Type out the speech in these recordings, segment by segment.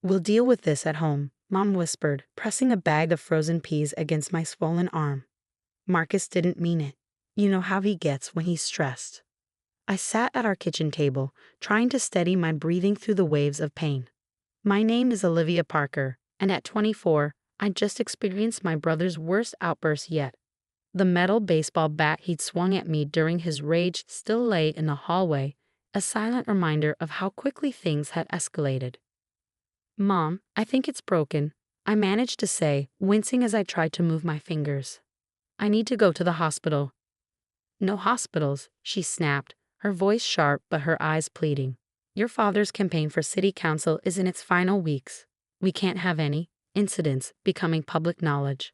"We'll deal with this at home," Mom whispered, pressing a bag of frozen peas against my swollen arm. Marcus didn't mean it. You know how he gets when he's stressed. I sat at our kitchen table, trying to steady my breathing through the waves of pain. My name is Olivia Parker, and at 24, I just experienced my brother's worst outburst yet. The metal baseball bat he'd swung at me during his rage still lay in the hallway, a silent reminder of how quickly things had escalated. "Mom, I think it's broken," I managed to say, wincing as I tried to move my fingers. "I need to go to the hospital." "No hospitals," she snapped, her voice sharp but her eyes pleading. "Your father's campaign for city council is in its final weeks. We can't have any incidents becoming public knowledge."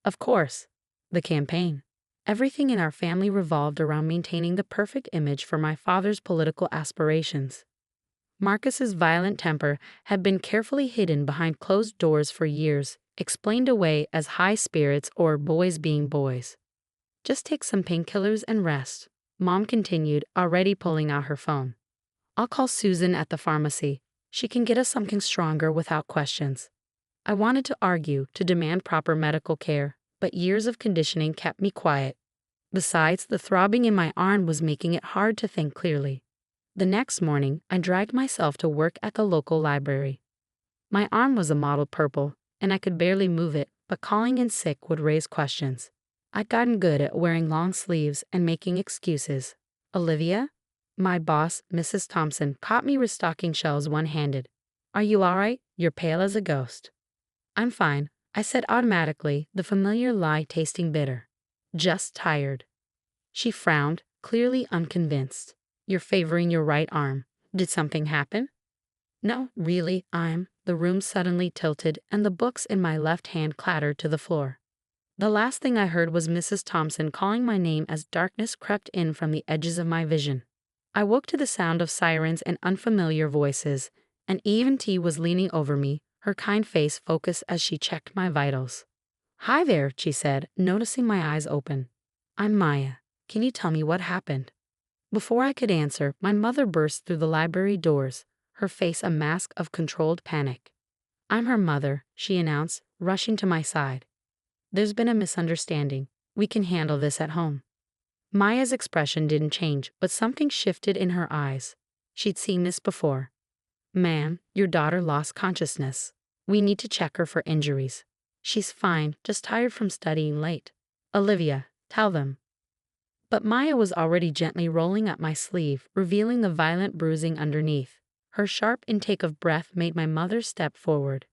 Of course. The campaign. Everything in our family revolved around maintaining the perfect image for my father's political aspirations. Marcus's violent temper had been carefully hidden behind closed doors for years, explained away as high spirits or boys being boys. "Just take some painkillers and rest," Mom continued, already pulling out her phone. "I'll call Susan at the pharmacy. She can get us something stronger without questions." I wanted to argue, to demand proper medical care, but years of conditioning kept me quiet. Besides, the throbbing in my arm was making it hard to think clearly. The next morning, I dragged myself to work at the local library. My arm was a mottled purple, and I could barely move it, but calling in sick would raise questions. I'd gotten good at wearing long sleeves and making excuses. "Olivia?" My boss, Mrs. Thompson, caught me restocking shelves one-handed. "Are you all right? You're pale as a ghost." "I'm fine," I said automatically, the familiar lie tasting bitter. "Just tired." She frowned, clearly unconvinced. "You're favoring your right arm. Did something happen?" "No, really, The room suddenly tilted and the books in my left hand clattered to the floor. The last thing I heard was Mrs. Thompson calling my name as darkness crept in from the edges of my vision. I woke to the sound of sirens and unfamiliar voices. An EMT was leaning over me, her kind face focused as she checked my vitals. "Hi there," she said, noticing my eyes open. "I'm Maya. Can you tell me what happened?" Before I could answer, my mother burst through the library doors, her face a mask of controlled panic. "I'm her mother," she announced, rushing to my side. "There's been a misunderstanding. We can handle this at home." Maya's expression didn't change, but something shifted in her eyes. She'd seen this before. "Ma'am, your daughter lost consciousness. We need to check her for injuries." "She's fine, just tired from studying late." "Olivia, tell them." But Maya was already gently rolling up my sleeve, revealing the violent bruising underneath. Her sharp intake of breath made my mother step forward.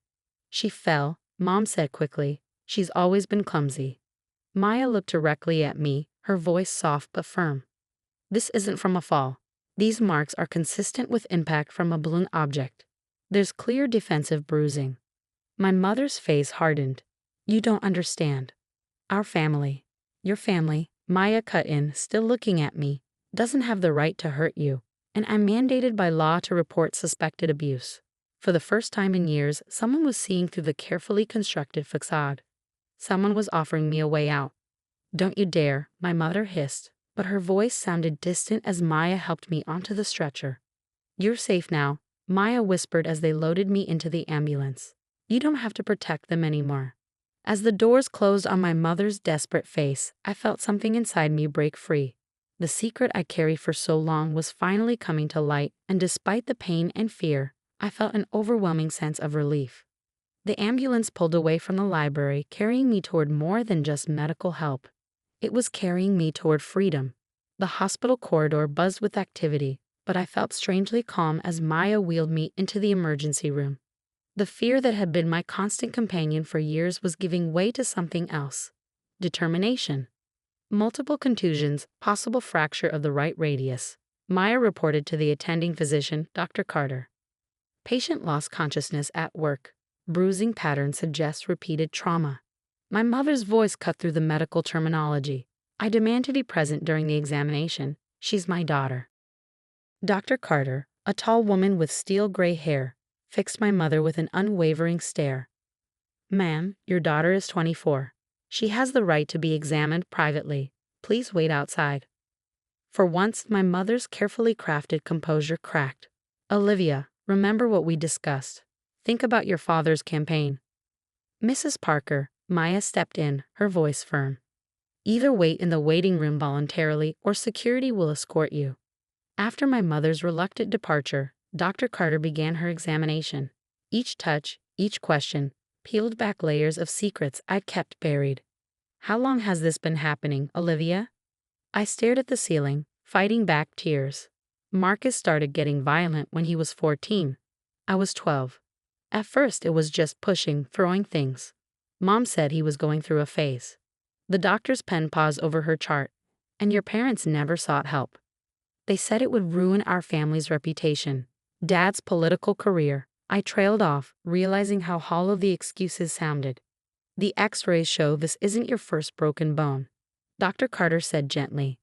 "She fell," Mom said quickly. "She's always been clumsy." Maya looked directly at me, her voice soft but firm. "This isn't from a fall. These marks are consistent with impact from a balloon object. There's clear defensive bruising." My mother's face hardened. "You don't understand. Our family, your family," Maya cut in, still looking at me, "doesn't have the right to hurt you, and I'm mandated by law to report suspected abuse." For the first time in years, someone was seeing through the carefully constructed facade. Someone was offering me a way out. "Don't you dare," my mother hissed, but her voice sounded distant as Maya helped me onto the stretcher. "You're safe now," Maya whispered as they loaded me into the ambulance. "You don't have to protect them anymore." As the doors closed on my mother's desperate face, I felt something inside me break free. The secret I carried for so long was finally coming to light, and despite the pain and fear, I felt an overwhelming sense of relief. The ambulance pulled away from the library, carrying me toward more than just medical help. It was carrying me toward freedom. The hospital corridor buzzed with activity, but I felt strangely calm as Maya wheeled me into the emergency room. The fear that had been my constant companion for years was giving way to something else. Determination. "Multiple contusions, possible fracture of the right radius," Maya reported to the attending physician, Dr. Carter. "Patient lost consciousness at work. Bruising pattern suggests repeated trauma." My mother's voice cut through the medical terminology. "I demand to be present during the examination. She's my daughter." Dr. Carter, a tall woman with steel gray hair, fixed my mother with an unwavering stare. "Ma'am, your daughter is 24. She has the right to be examined privately. Please wait outside." For once, my mother's carefully crafted composure cracked. "Olivia, remember what we discussed. Think about your father's campaign. Mrs. Parker, Maya stepped in, her voice firm. Either wait in the waiting room voluntarily or security will escort you. After my mother's reluctant departure, Dr. Carter began her examination. Each touch, each question, peeled back layers of secrets I'd kept buried. How long has this been happening, Olivia? I stared at the ceiling, fighting back tears. Marcus started getting violent when he was 14. I was 12. At first it was just pushing, throwing things. Mom said he was going through a phase. The doctor's pen paused over her chart. And your parents never sought help. They said it would ruin our family's reputation. Dad's political career. I trailed off, realizing how hollow the excuses sounded. The x-rays show this isn't your first broken bone. Dr. Carter said gently.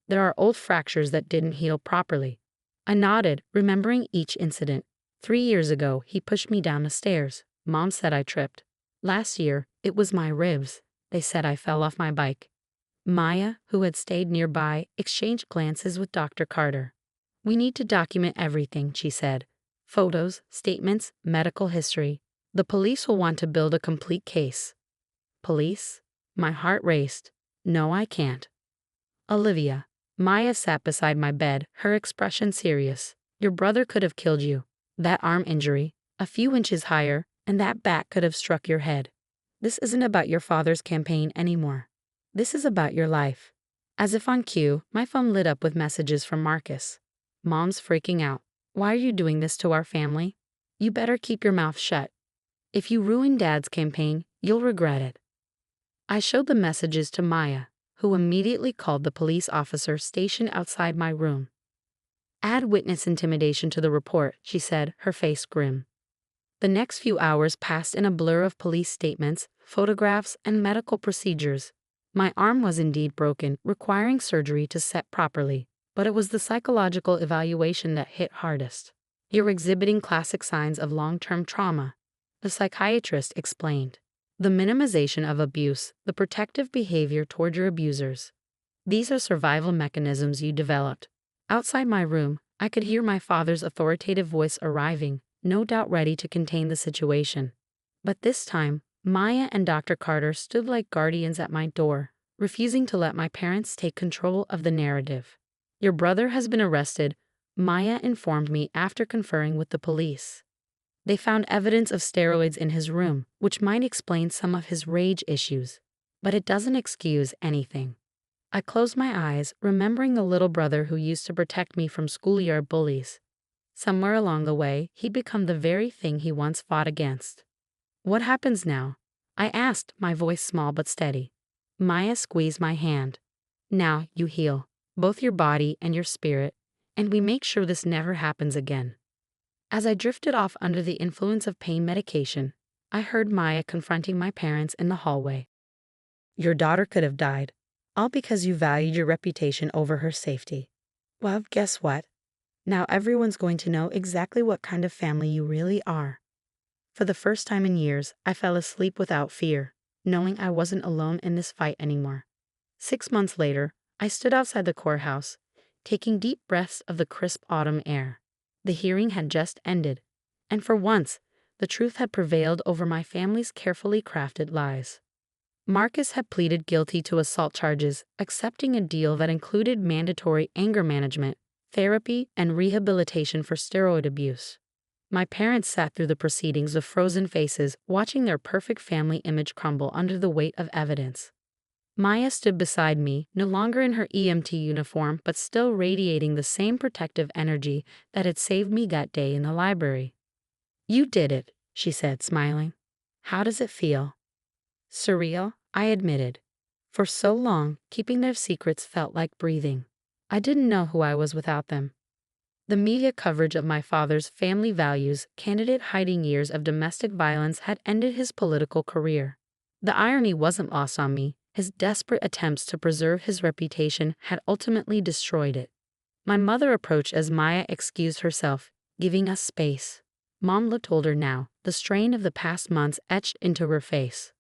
There are old fractures that didn't heal properly. I nodded, remembering each incident. 3 years ago, he pushed me down the stairs. Mom said I tripped. Last year, it was my ribs. They said I fell off my bike. Maya, who had stayed nearby, exchanged glances with Dr. Carter. We need to document everything, she said. Photos, statements, medical history. The police will want to build a complete case. Police? My heart raced. No, I can't. Olivia. Maya sat beside my bed, her expression serious. Your brother could have killed you. That arm injury, a few inches higher, and that bat could have struck your head. This isn't about your father's campaign anymore. This is about your life. As if on cue, my phone lit up with messages from Marcus. Mom's freaking out. Why are you doing this to our family? You better keep your mouth shut. If you ruin Dad's campaign, you'll regret it. I showed the messages to Maya, who immediately called the police officer stationed outside my room. Add witness intimidation to the report, she said, her face grim. The next few hours passed in a blur of police statements, photographs, and medical procedures. My arm was indeed broken, requiring surgery to set properly, but it was the psychological evaluation that hit hardest. You're exhibiting classic signs of long-term trauma, the psychiatrist explained. The minimization of abuse, the protective behavior toward your abusers. These are survival mechanisms you developed. Outside my room, I could hear my father's authoritative voice arriving, no doubt ready to contain the situation. But this time, Maya and Dr. Carter stood like guardians at my door, refusing to let my parents take control of the narrative. Your brother has been arrested, Maya informed me after conferring with the police. They found evidence of steroids in his room, which might explain some of his rage issues. But it doesn't excuse anything. I closed my eyes, remembering the little brother who used to protect me from schoolyard bullies. Somewhere along the way, he'd become the very thing he once fought against. What happens now? I asked, my voice small but steady. Maya squeezed my hand. Now you heal, both your body and your spirit, and we make sure this never happens again. As I drifted off under the influence of pain medication, I heard Maya confronting my parents in the hallway. Your daughter could have died, all because you valued your reputation over her safety. Well, guess what? Now everyone's going to know exactly what kind of family you really are. For the first time in years, I fell asleep without fear, knowing I wasn't alone in this fight anymore. 6 months later, I stood outside the courthouse, taking deep breaths of the crisp autumn air. The hearing had just ended, and for once, the truth had prevailed over my family's carefully crafted lies. Marcus had pleaded guilty to assault charges, accepting a deal that included mandatory anger management, therapy, and rehabilitation for steroid abuse. My parents sat through the proceedings with frozen faces, watching their perfect family image crumble under the weight of evidence. Maya stood beside me, no longer in her EMT uniform, but still radiating the same protective energy that had saved me that day in the library. You did it, she said, smiling. How does it feel? Surreal, I admitted. For so long, keeping their secrets felt like breathing. I didn't know who I was without them. The media coverage of my father's family values, candidate hiding years of domestic violence had ended his political career. The irony wasn't lost on me. His desperate attempts to preserve his reputation had ultimately destroyed it. My mother approached as Maya excused herself, giving us space. Mom looked older now, the strain of the past months etched into her face.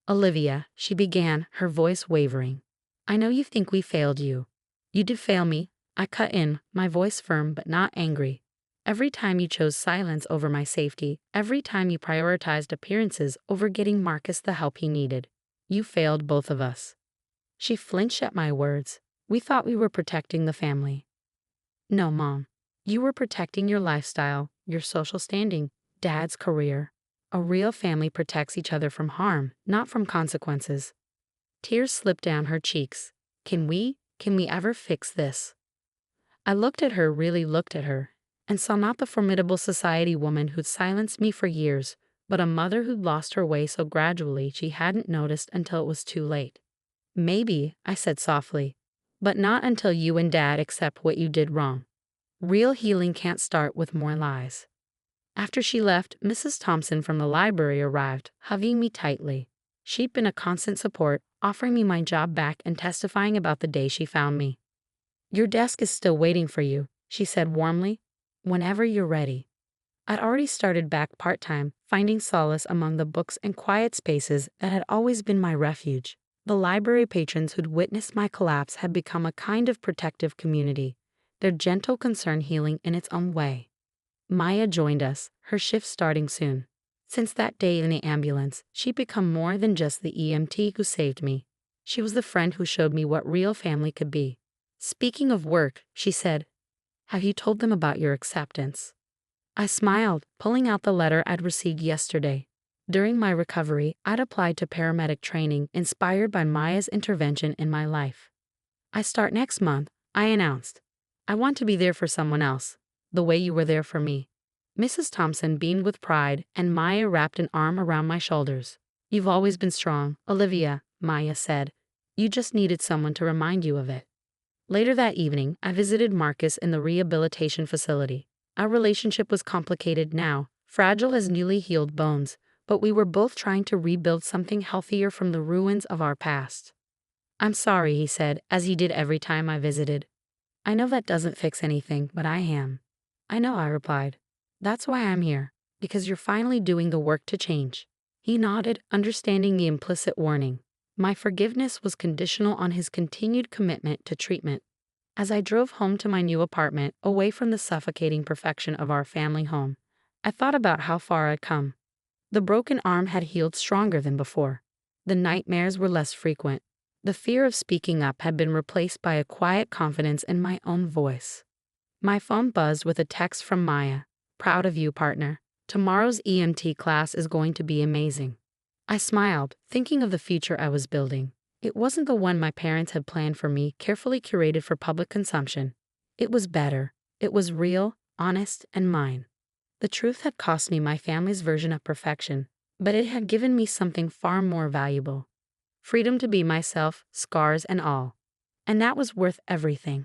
Olivia, she began, her voice wavering. I know you think we failed you. You did fail me, I cut in, my voice firm but not angry. Every time you chose silence over my safety, every time you prioritized appearances over getting Marcus the help he needed, you failed both of us. She flinched at my words. We thought we were protecting the family. No, Mom. You were protecting your lifestyle, your social standing, Dad's career. A real family protects each other from harm, not from consequences. Tears slipped down her cheeks. Can we ever fix this? I looked at her, really looked at her, and saw not the formidable society woman who'd silenced me for years, but a mother who'd lost her way so gradually she hadn't noticed until it was too late. Maybe, I said softly, but not until you and Dad accept what you did wrong. Real healing can't start with more lies. After she left, Mrs. Thompson from the library arrived, hugging me tightly. She'd been a constant support, offering me my job back and testifying about the day she found me. Your desk is still waiting for you, she said warmly. Whenever you're ready. I'd already started back part-time, finding solace among the books and quiet spaces that had always been my refuge. The library patrons who'd witnessed my collapse had become a kind of protective community, their gentle concern healing in its own way. Maya joined us, her shift starting soon. Since that day in the ambulance, she'd become more than just the EMT who saved me. She was the friend who showed me what real family could be. Speaking of work, she said, have you told them about your acceptance? I smiled, pulling out the letter I'd received yesterday. During my recovery, I'd applied to paramedic training inspired by Maya's intervention in my life. I start next month, I announced. I want to be there for someone else, the way you were there for me. Mrs. Thompson beamed with pride, and Maya wrapped an arm around my shoulders. You've always been strong, Olivia, Maya said. You just needed someone to remind you of it. Later that evening, I visited Marcus in the rehabilitation facility. Our relationship was complicated now, fragile as newly healed bones, but we were both trying to rebuild something healthier from the ruins of our past. I'm sorry, he said, as he did every time I visited. I know that doesn't fix anything, but I am. I know, I replied. That's why I'm here, because you're finally doing the work to change. He nodded, understanding the implicit warning. My forgiveness was conditional on his continued commitment to treatment. As I drove home to my new apartment, away from the suffocating perfection of our family home, I thought about how far I'd come. The broken arm had healed stronger than before. The nightmares were less frequent. The fear of speaking up had been replaced by a quiet confidence in my own voice. My phone buzzed with a text from Maya. Proud of you, partner. Tomorrow's EMT class is going to be amazing. I smiled, thinking of the future I was building. It wasn't the one my parents had planned for me, carefully curated for public consumption. It was better. It was real, honest, and mine. The truth had cost me my family's version of perfection, but it had given me something far more valuable. Freedom to be myself, scars and all. And that was worth everything.